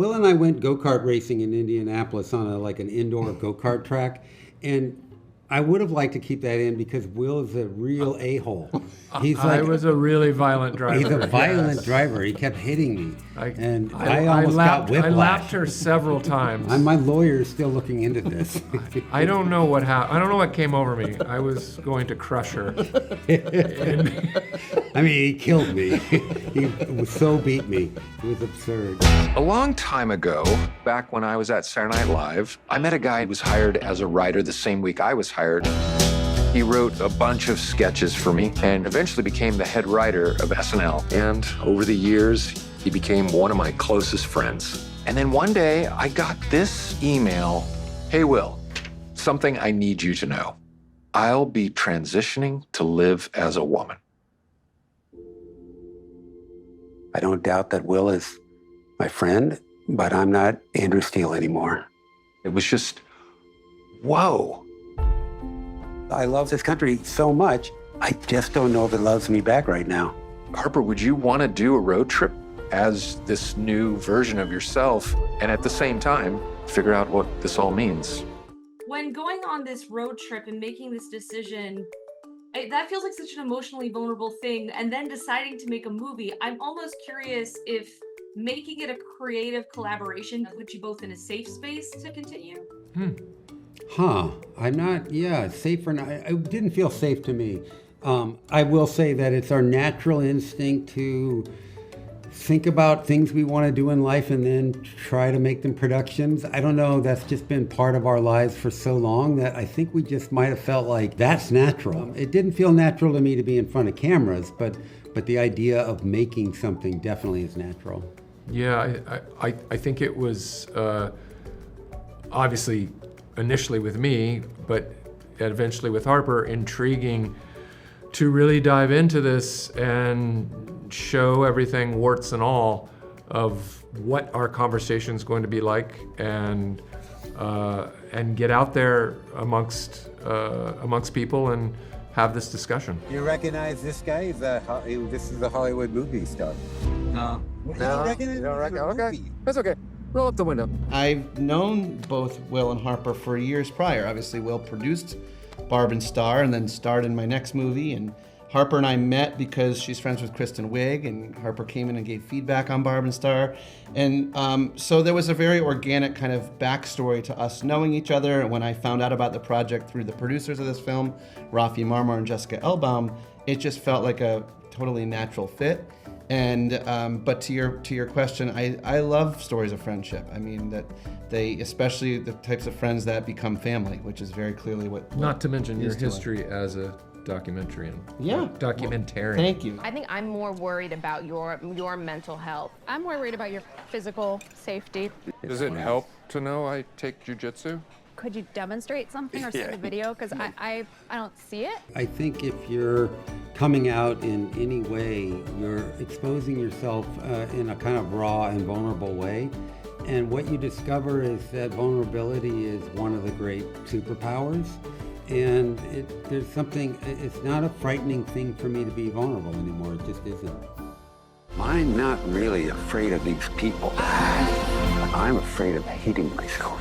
Will and I went go-kart racing in Indianapolis on an indoor go-kart track, and I would have liked to keep that in because Will is a real a-hole. I was a really violent driver. He's a violent driver. He kept hitting me, and I almost got whiplash. I lapped her several times. My lawyer is still looking into this. I don't know what happened. I don't know what came over me. I was going to crush her. I mean, he killed me. He so beat me. It was absurd. A long time ago, back when I was at Saturday Night Live, I met a guy who was hired as a writer the same week I was hired. He wrote a bunch of sketches for me and eventually became the head writer of SNL. And over the years, he became one of my closest friends. And then one day, I got this email. Hey, Will, something I need you to know. I'll be transitioning to live as a woman. I don't doubt that Will is my friend, but I'm not Andrew Steele anymore. It was just, whoa. I love this country so much, I just don't know if it loves me back right now. Harper, would you want to do a road trip as this new version of yourself and at the same time figure out what this all means? When going on this road trip and making this decision, that feels like such an emotionally vulnerable thing. And then deciding to make a movie, I'm almost curious if making it a creative collaboration puts you both in a safe space to continue. I'm not, safe or not. It didn't feel safe to me. I will say that it's our natural instinct to think about things we want to do in life and then try to make them productions. I don't know, that's just been part of our lives for so long that I think we just might have felt like that's natural. It didn't feel natural to me to be in front of cameras, but the idea of making something definitely is natural. Yeah, I think it was obviously initially with me, but eventually with Harper, intriguing to really dive into this and show everything, warts and all, of what our conversation's going to be like, and get out there amongst people and have this discussion. You recognize this guy? This is a Hollywood movie star. No. You don't recognize Okay. That's okay. Roll up the window. I've known both Will and Harper for years prior. Obviously, Will produced Barb and Star and then starred in my next movie. And Harper and I met because she's friends with Kristen Wiig, and Harper came in and gave feedback on Barb and Star. And so there was a very organic kind of backstory to us knowing each other. And when I found out about the project through the producers of this film, Rafi Marmor and Jessica Elbaum, it just felt like a totally natural fit. And but to your question, I love stories of friendship. I mean, that they, especially the types of friends that become family, which is very clearly what Not to mention your history as a documentarian. Yeah. Documentarian. Well, thank you. I think I'm more worried about your mental health. I'm more worried about your physical safety. Does it help to know I take jujitsu? Could you demonstrate something or send a video? Because I don't see it. I think if you're coming out in any way, you're exposing yourself in a kind of raw and vulnerable way. And what you discover is that vulnerability is one of the great superpowers. And there's something, it's not a frightening thing for me to be vulnerable anymore. It just isn't. I'm not really afraid of these people. I'm afraid of hating myself.